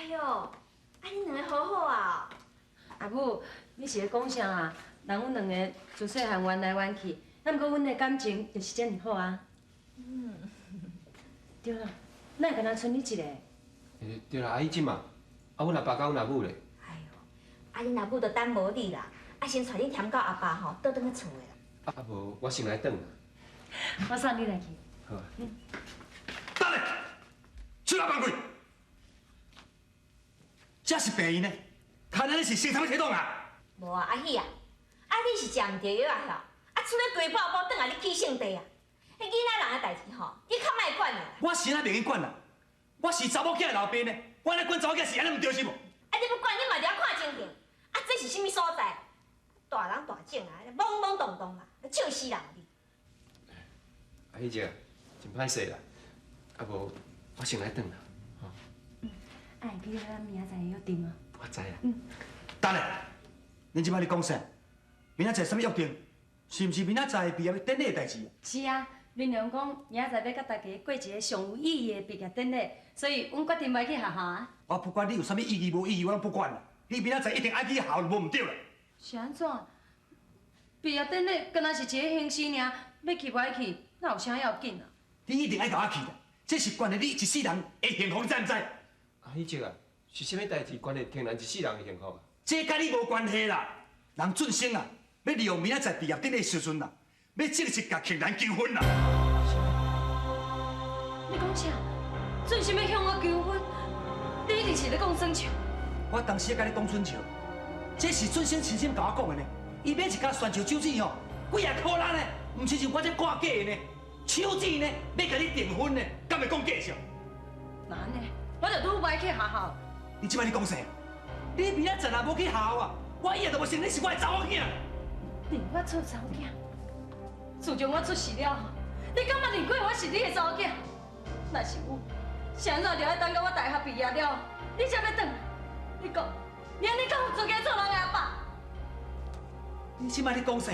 哟，啊你两个好好啊！阿母，你是咧讲啥啊？人阮两个自细汉缘来缘去，啊，毋过阮的感情就是遮尔好啊。对啦，哪会敢若剩你一个？对啦，阿姨即嘛，啊，阮阿爸甲阮阿母咧。哎哟，啊恁阿母都等无你啦，啊先带恁添到阿爸吼倒转去厝的啦。啊无，我先来转啦。我送你来去。好啊。等下，出来放开！这是病院呢，看来你是生啥物体动啊？无啊，阿喜啊，啊你是食毋着药啊吼，啊厝咧规宝宝转来你起性地啊！迄囡仔人的代志吼，你较莫管啦。我是哪袂用管啦？我是查某囝的老爸呢，我来管查某囝是安尼唔对是无？啊你不管你嘛得看情形，啊这是啥物所在？大人大种啊，懵懵懂懂啦，笑死人你！阿姨姐，真歹势啦，啊无，我先来转啦。吼。啊，会记得咱明仔载的约定哦。我知啦。等下，恁即摆咧讲啥？明仔载啥物约定？是毋是明仔载毕业典礼的代志？是啊，恁娘讲明仔载要甲大家过一个上有意义的毕业典礼，所以阮决定要去学校啊。我不管你有啥物意义无意义，我拢不管啦。你明仔载一定爱去校，无唔对啦。是安怎？毕业典礼敢若是一个形式尔，要去不爱去，哪有啥要紧啊？你一定爱甲我去啦，这是关系你一世人的幸福，你知唔知？阿姨姐啊，是啥物代志关系天然一世人的幸福啊？这甲你无关系啦。人俊生啊，要利用明仔载毕业典礼时阵啦，要正式甲庆兰求婚啦。你讲啥？准是要向我求婚？你一定是咧讲耍笑。我当时甲你讲春笑，这是俊生亲心甲我讲的呢。伊买一家泉州手指吼，几啊箍人呢，唔是像我这挂假的呢。手指呢，要甲你订婚呢，敢会讲假笑？那安尼，我就愈歹去学校。你即摆你讲啥？你明仔载若无去校啊，我以后就无承认是我的查某囝。认我做查某囝？自从我出世了后，你敢捌认过我是你的查某囝？若是有，是安怎就要等到我大学毕业了，你才要转来？你讲，你安尼敢有资格做人的阿爸？你即摆你讲啥？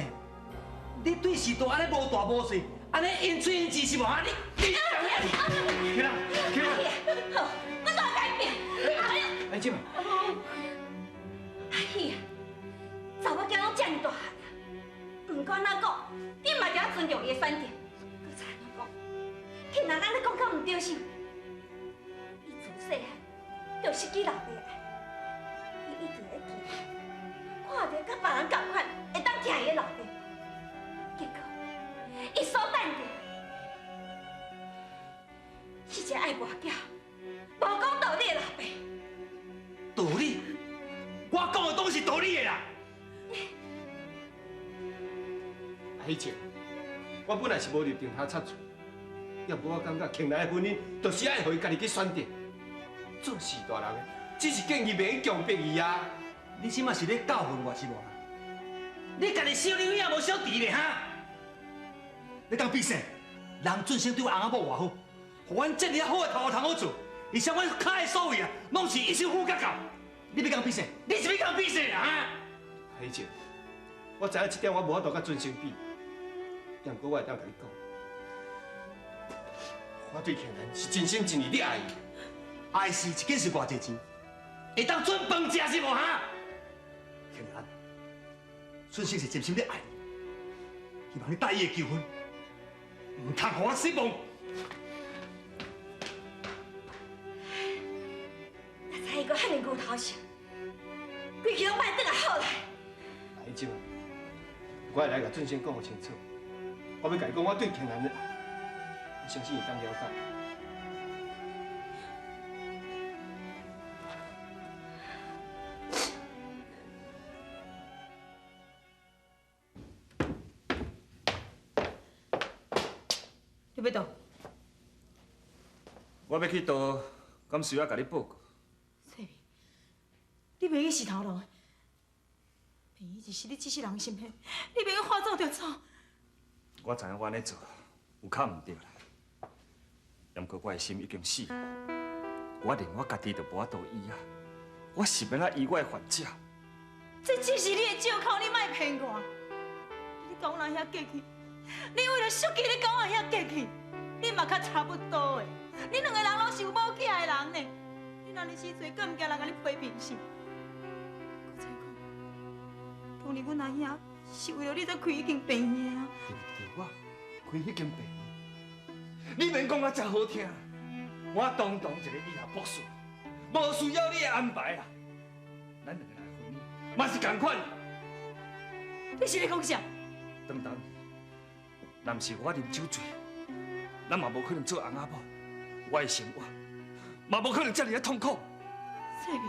你对时代安尼无大无细，安尼因嘴因舌是无啊？你起来，起来！好，我都要改变。哎呀，阿姨姐嘛，阿喜啊，查某囝拢遮尔大汉啊，不管哪讲，你嘛得要尊重伊的选择。搁再安怎讲？听人安尼讲较唔对心。伊自细汉就失去老爸的爱，伊一直在记，看到甲别人同款会当疼伊的老爸，结果伊所等的是一个爱外教、无讲道理的老爸。道理？我讲的拢是道理的啦。阿姨姐，我本来是无立定他插嘴，要不我感觉庆兰的婚姻，就是爱互伊家己去选择。做事大人的，只是建议袂强迫伊啊。你即马是咧教训我是无？你家己小女也无小弟咧哈？你当比啥？人俊生对我翁仔某偌好，互阮这么好的头好做，而且阮脚的所位啊，拢是一手好甲到。你要讲比啥？你是要讲比啥啊？阿姨姐，我知影这点我无法度甲俊生比，但不过我会当甲你讲，我对庆兰是真心真意的爱伊。爱是一件是偌济钱，会当准饭食是无哈？庆兰，俊生是真心的爱你，希望你答应求婚，唔通互我失望。哪知伊阁遐尼牛头笑，规气拢摆转来好来。阿姨姐，我会来甲俊生讲清楚，我要甲伊讲我对庆兰的爱，我相信伊当了解。你要倒？我要去倒，敢需要甲你报告？翠萍，你袂去死头路的，平伊就是你这世人心血，你袂去化走就走。我知影我安尼做有较唔对啦，不过我的心已经死了，我连我家己都无法度医啊，我是要哪医我的患者？这只是你的借口，你莫骗我。你讲人遐过去，你为了赎金，你讲人遐过去，你嘛较差不多的。你两个人拢是有某囝的人呢，你那日时阵，敢唔惊人甲你批评死？搁再讲，当年阮阿兄是为了你才开迄间病院啊。对我开迄间病院，你免讲啊真好听，我当一个医学博士，无需要你的安排啦。咱两个人婚姻嘛是同款。你是咧讲啥？当当，若毋是我啉酒醉，咱嘛无可能做翁仔某。我的生活嘛无可能遮尔啊痛苦。世明，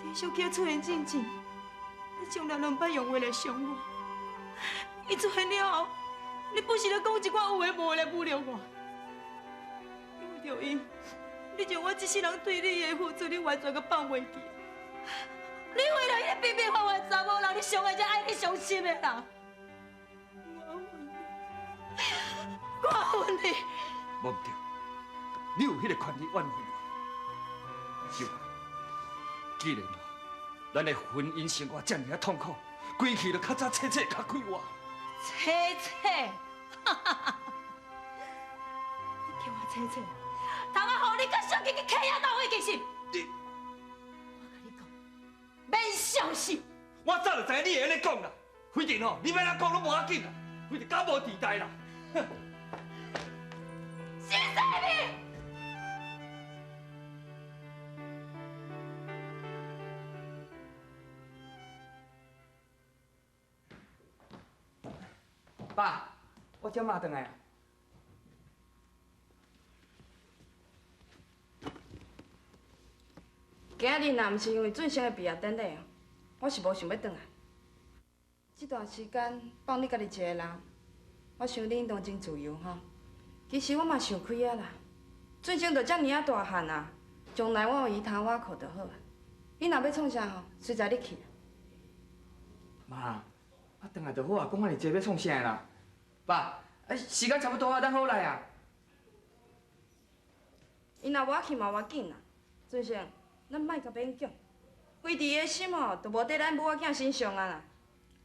你小姐出言进前，你从来两摆用话来伤我。伊出现了后，你不时咧讲一寡有诶无诶来侮辱我。因为着伊，你将我一世人对你诶付出，你完全甲放袂记。你为了迄个平平凡凡查某人，你上爱才爱你伤心的人。我恨你。无毋对，你有迄个权利挽回我。是啊，既然咱的婚姻生活遮尔啊痛苦，归去就较早切切较快活。切切，哈哈哈！你叫我切切，他妈好你甲小姐去客遐斗位其实。我甲你讲，免相信。我早就知影你会安尼讲啦，反正吼，你要哪讲拢无要紧啦，反正搞无地带啦。徐世明，爸，我叫妈回来啊。今日若毋是因为俊生的毕业典礼哦，我是无想要回来。这段时间放你家己一个人，我想你应当真自由吼。其实我嘛想开啊啦，俊生都遮尔啊大汉啊，将来我有伊通我靠就好啊。你若要创啥吼，随在你去。妈，我回来就好啊，讲安尼济要创啥啦？爸，时间差不多啊，咱好来啊。伊若无要去嘛，无要紧啦。俊生，咱莫甲勉强，规伫个心吼，都无伫咱母仔囝身上啊啦。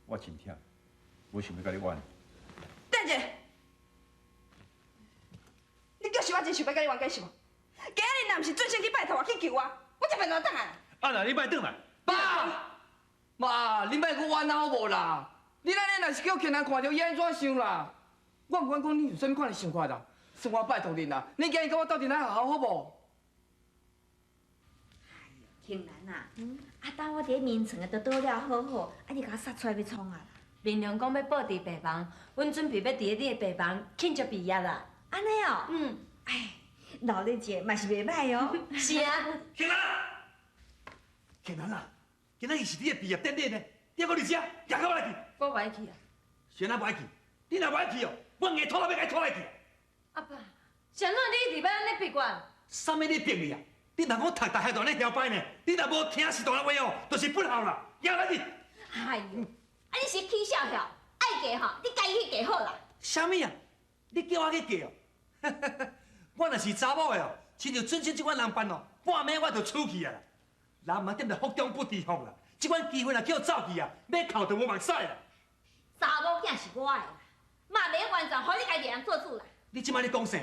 我真忝，我想要甲你玩。等者，你就是我真想要甲你冤家是无？今日若毋是俊生去拜托我去救我，我就袂当等来。啊，那你莫转来。爸，妈，你莫去冤好无啦？你安尼若是叫其他人看到，伊安怎想啦？我唔管讲你有啥物款的想法啦，算我拜托你啦，你今日跟我斗阵来好好无？庆兰啊，等我伫眠床都倒了好好，你甲我杀出来要创啊啦？明良讲要布置病房，阮准备要伫你的病房庆祝毕业啦。安尼哦，老日节嘛是袂歹哦。是啊，庆兰，庆兰啊，今仔日是你的毕业典礼呢，你还搁伫遮，行到来去。我袂去啊。谁哪不爱去？你若不爱去哦，我硬拖都要甲你拖来去。阿爸，谁让你一直要安尼闭关？啥物你逼你啊？你若讲读大学都安尼摇摆呢，你若无听是大人话哦，就是不好啦。行来去。哎呦，你是起笑笑，爱嫁吼，你家己去嫁好啦。啥物啊？你叫我去嫁哦？我若是查某的哦，亲像准生这款人办哦，半暝我就出去啊啦。人嘛踮着福中不知福啦，这款机会若叫我走去啊，要哭就无目屎啦。查某囝是我的啦，嘛免完全互你家己人做主啦。你即摆咧讲啥？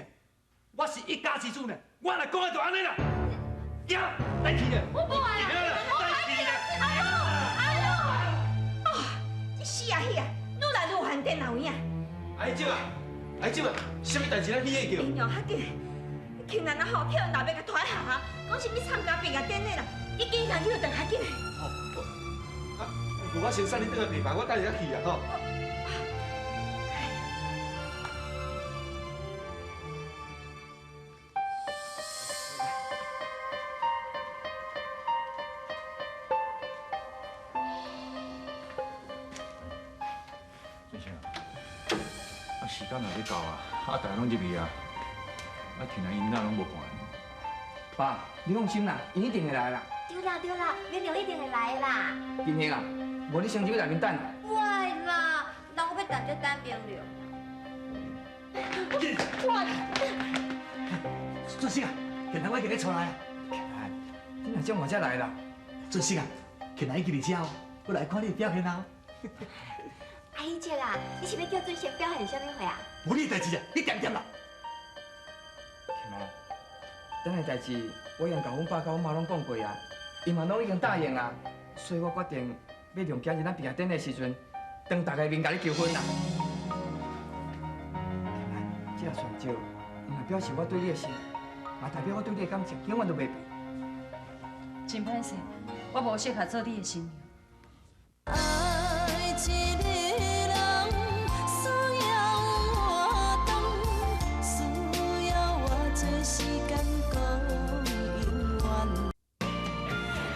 我是一家之主呢，我若讲的就安尼啦。行，来去啦。我不爱啦，我来去啦。这死啊戏啊，愈来愈犯电脑影。阿姊啊，阿姊啊，是啥物代志咱起个叫？营养较紧，庆兰啊吼，跳人后要甲拖来学校，讲是要参加毕业典礼啦，已经人去就等较紧。我先送你倒来病房，我等下去啊吼。俊生啊，时间若要到啊，大家拢入去啊，庆兰因哪拢无看。爸，你放心啦，伊一定会来啦。对啦对啦，明娘一定会来的啦。今天啦，无你先入去内面等啦。会啦，人我要等这等明了。准生啊，今仔我已经咧出来啊。哎，你若将我才来啦。准生啊，今仔已经伫遮哦，我来看你的表现啊。阿姨姐啦，你是要叫俊贤表现啥物货啊？无你的代志啊，你点点啦。庆兰，等下代志，我已经甲阮爸甲阮妈拢讲过啊，伊嘛拢已经答应啊，所以我决定要用今日咱毕业典礼时阵，当大家面甲你求婚啦。这个选择，唔係表示我對你的心，嘛代表我對你的感情永遠都袂變。真歹勢，我無適合做你的新娘。爱一个人需要活动，需要我做时间讲永远。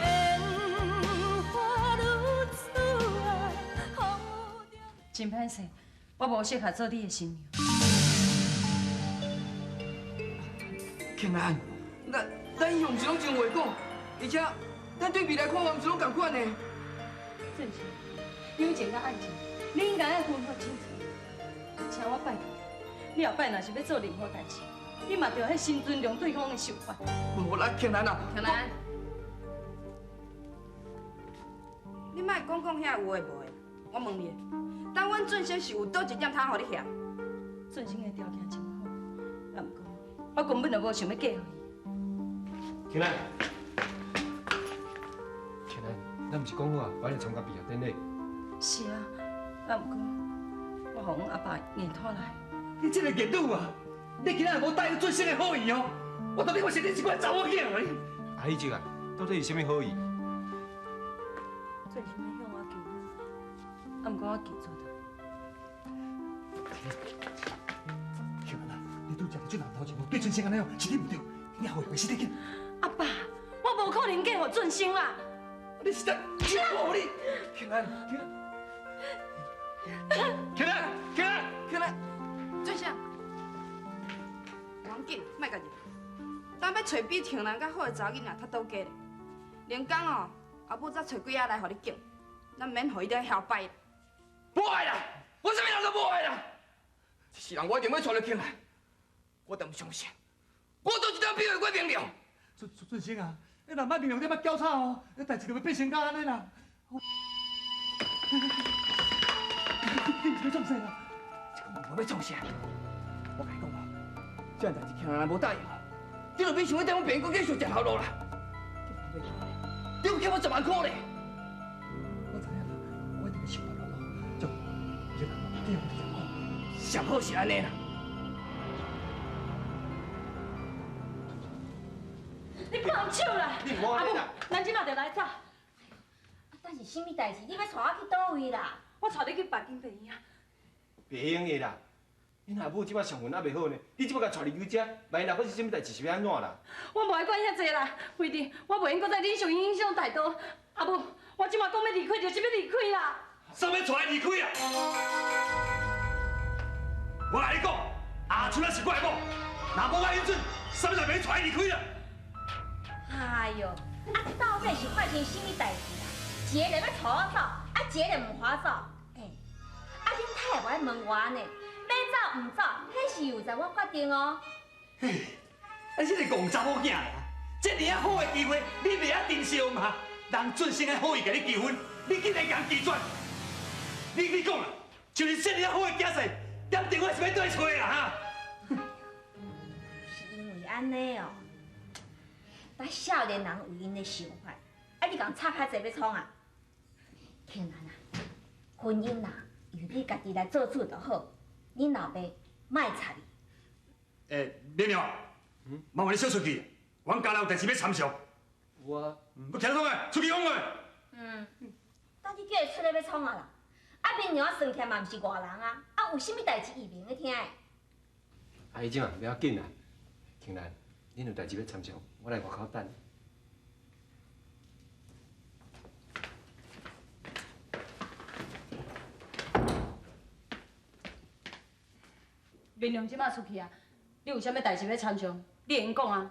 烟花如此啊，雨中。真歹勢，我無適合做你的新娘。庆兰，咱用是拢真话讲，而且咱对未来看法毋是拢同款的。正是，友情甲爱情，你应该爱分好清楚。请我拜托你，你后摆若是要做任何代志，你嘛着迄先尊重对方的想法。无啦，庆兰啊，庆兰，你莫讲遐有诶无诶，我问你，当阮俊生是有倒一点通互你嫌？俊生的条件真好，啊毋过我根本就无想要嫁予伊。庆兰，庆兰，咱毋是讲好啊，晚来参加毕业典礼。是啊，啊毋过我互阮阿爸硬拖来。你这个孽女啊！你今仔无答应俊生的好意哦，我当你我是你一个查某囝而已。阿姨姐啊，到底是啥物好意？俊生要向我求婚，啊毋过我拒绝他。庆兰啊，你拄则这人头前对俊生安尼哦，是你唔对，你后悔是你紧。阿爸，我无可能嫁予俊生啦！你是在欺负我你？庆兰，庆兰，庆兰，庆兰，庆兰，俊生，王紧，莫家己。咱要找比庆兰较好的查某囡仔，较倒假咧。连讲哦，阿母再找几仔来互你敬，咱免互伊在遐摆。无爱啦，我啥物人都无爱啦。一世人我一定要娶到庆兰，我都唔相信，我都一条票会过明了。俊生啊，你若莫面用这么狡诈哦，你代志就会变成甲安尼啦。你做啥啦？这个问我要创啥？我甲你讲哦，这样代志庆兰无答应哦，你就别想要带阮别人继续食头路啦。你有欠我10万块咧。我知影啦，我一定要想办法咯。就这人哦，你有我好，上好是安尼啦。你放手啦！你唔好安尼啦！咱即马就来走。但是什么代志？你要带我去倒位啦？我带你去北京病院啊！袂用的啦！恁阿母即摆上运也袂好呢，你即摆甲带入去遮，万一若要是啥物代志是要安怎啦？我无爱管遐济啦，惠弟，我袂用搁再忍受影响太多。阿母，我即马讲要离开，就是要离开啦。啥物带离开啊？我来你讲，阿春啊是我的某，若无我允准，啥物代要带离开啦？哎哟，啊，到底是发生什么代志啦？一个要带我走，啊，一个唔划走。啊，恁太无爱问我呢，要走唔走，迄是由在我决定哦。嘿，啊，你这个戆查某囝啦！这尔啊好的机会，你袂晓珍惜嘛？人俊生的好意甲你求婚，你竟然共拒绝？你讲啦，就是这尔啊好的囝婿，点电话是要对找啦哈？是因为安尼哦，咱少年人有因的想法，啊，你共插较济要创啊？庆兰啊，婚姻啦，由你家己来做主就好，恁老爸莫插你。亮亮，麻烦你小出去，阮家有代志要参详。我要徛创诶，出去讲诶。等你叫伊出来要创啊啦！啊，明娘算起来嘛毋是外人啊，啊，有啥物代志伊明咧听的。阿姨姐啊，不要紧啦，庆兰，恁有代志要参详，我来外口等。明亮即马出去啊，你有啥物代志要参详？你会用讲啊？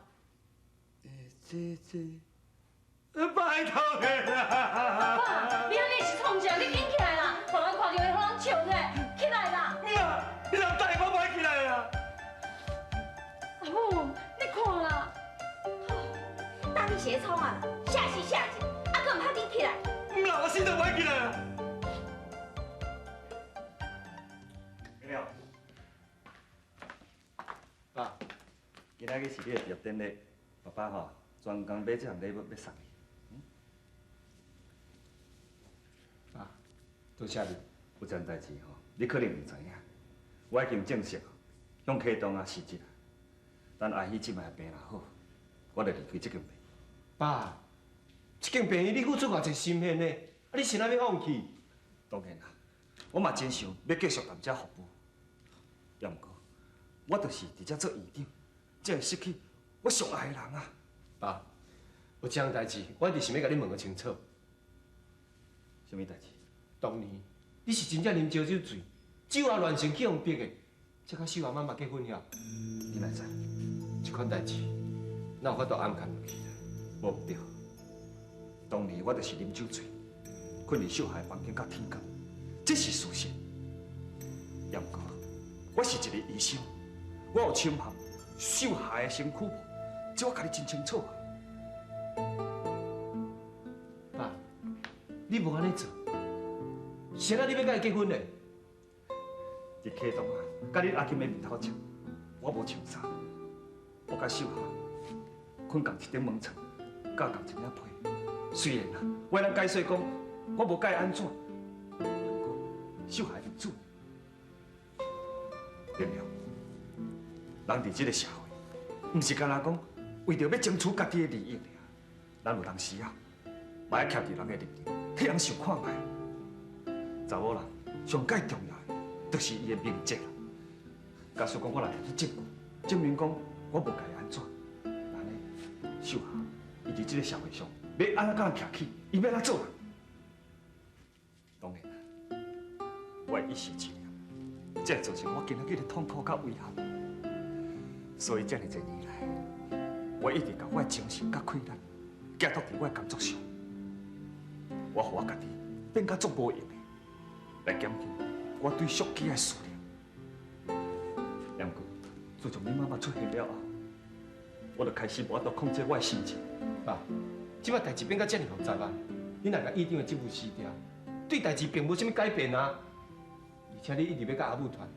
拜托你啦！爸，你安尼是创啥？你紧起来啦！互人看到会互人笑呢！起来啦！妈，你若答应我，莫起来啦！阿母，你看啦！等你先创啊啦，下去下去，啊，佮唔拍你起来。唔啦，我死都莫起来啦！亮亮，爸，今仔日是你的毕业典礼，爸爸吼，专工买这项礼物要送你。爸，多谢你。有一件代志吼，你可能唔知影，我已经正式向启东啊辞职啦。等阿喜即摆病了好，我就离开这间病。爸，这间病院你付出偌济心血呢，啊，你现在要放弃？当然啦，我嘛真想要继续踮遮服务，也毋过我就是伫遮做院长，才会失去我上爱的人啊。爸，有一项代志，我一直想要甲你问个清楚。什么代志？当年你是真正啉烧酒醉，酒也乱性去互逼的，才甲秀阿妈嘛结婚了。你哪知？这款代志，哪有法度暗藏落去？无对，当年我就是啉酒醉，困伫秀海房间到天光，这是事实。也毋过，我是一个医生，我有侵犯秀海的身躯，这我甲你真清楚啊。爸，你无安尼做，谁啊你要甲伊结婚嘞？伫启东啊，甲你阿金的面头前，我无穿衫，我甲秀霞困共一顶门床，架共一领被。虽然啊，为人解说讲我无甲伊安怎，不过秀霞是主。明了，人伫这个社会，毋是干那讲为着要争取家己的利益尔，咱有当时啊，嘛要徛伫人的立场，替人想看卖。查某人上介重要的，就是伊的名节啦。假使讲我来去证据，证明讲我无甲伊安怎，那呢，秀霞伊伫这个社会上要安怎甲人徛起，伊要安怎做人？当然啦，我的意识一念，才造成我今仔日的痛苦甲遗憾。所以这么多年来，我一直把我的精神甲快乐寄托伫我的工作上，我互我家己变甲足无用的，来减轻我对俗气的思念。然过，自从你妈妈出现了后，我就开始无法度控制我的心情。爸，即摆代志变到这么复杂啊！你若甲院长的职务辞掉，对代志并无啥物改变啊！而且你一直要甲阿母团，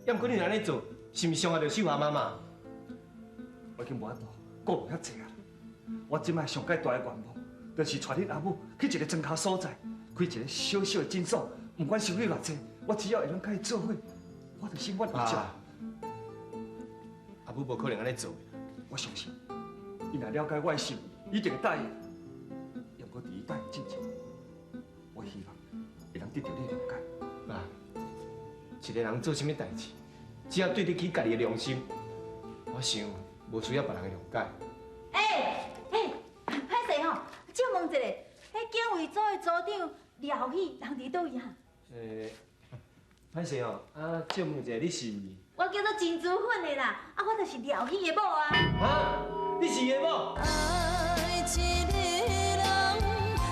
要毋过你安尼做，是毋是伤害到秀华妈妈？我已经无法度顾虑遐济啊！我即摆上介大的愿望，就是带恁阿母去一个庄脚所在，开一个小小的诊所，不管收入偌济，我只要会当甲伊做伙，我就心满意足。阿母无可能安尼做的。我相信，伊若了解我的心意，一定会答应。要不过伫伊答应之前，我希望会当得到你谅解。爸，一个人做啥物代志，只要对得起家己的良心，我想无需要别人的谅解。歹势吼，借问一下，迄警卫组的组长廖喜人伫倒位哈？歹势哦，借问一下，你是？我叫做金珠粉的啦，我就是廖喜的某啊。啊，你是伊的某？爱一个人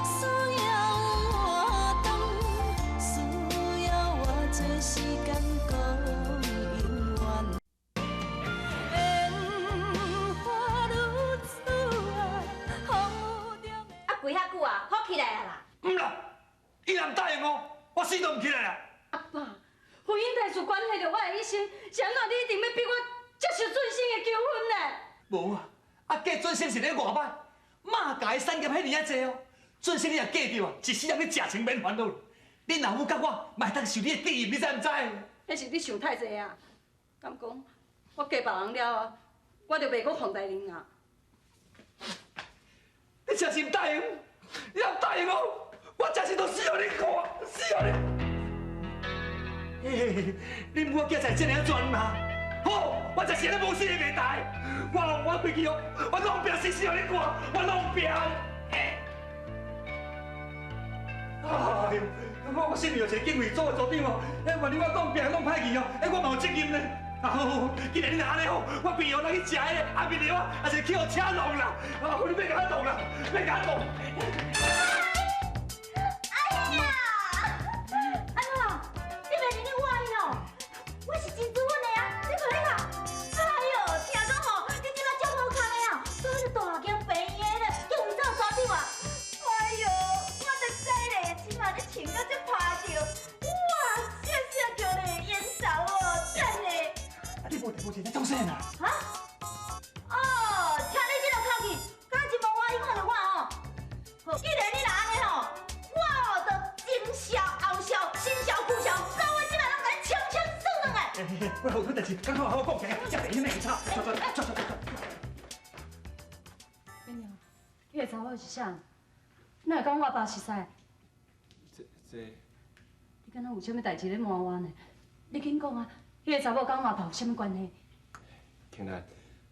需要活动，需要我做时间讲永远。跪遐久啊，好起来啊啦！唔啦，伊若唔答应我，我死都唔起来啦。阿爸，婚姻大事关系到我的一生，谁让你一定要逼我接受准生的求婚呢？无啊，嫁准生是咧外摆，马家的产业遐尔啊济哦。准生你若嫁着啊，一世人你食清免烦恼。恁老母甲我，嘛会当受你的庇荫，你知唔知？迄是你想太济啊！敢讲我嫁别人了啊，我就袂阁放大人啊！你真是唔答应，你若唔答应我，我真是都死互你看，死互你！嘿，你母仔才这样转嘛？好，我就是安尼无死的袂大，我回去哦，我弄病死死互你看，我弄病。哎呦，我身边有一个警卫组的组长哦，万一我弄病弄歹去哦，我嘛有责任呢。好，既然你若安尼好，我朋友咱去食迄个阿面条啊，还是去互车弄啦。你别甲我动啦，别甲我动。哎呀，安怎？你袂认得我喏？我是金珠粉的啊，你看你看。哎呦，听讲吼，你即摆足好康的啊，做迄个大间病院的，叫为怎抓住啊？哎呦，我就知咧，即摆你穿到这拍着，哇，谢谢叫你烟少哦，真的。你无听，你做啥啦？啊？哦，请你这个口气我后头代志，刚好好好讲起，才袂迄么吵。走。美娘，迄个查某是啥？哪会讲我爸是啥？这，你敢若有啥物代志咧瞒我呢？你紧讲啊！迄个查某跟我爸有啥物关系？庆兰，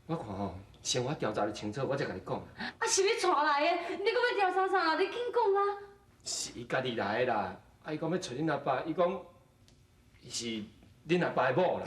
我看吼，先我调查的清楚，我才甲你讲。啊，是你带来的，你搁要调查啥？你紧讲啊！是伊家己来的啦，啊，伊讲要找恁阿爸，伊讲伊是恁阿爸的某啦。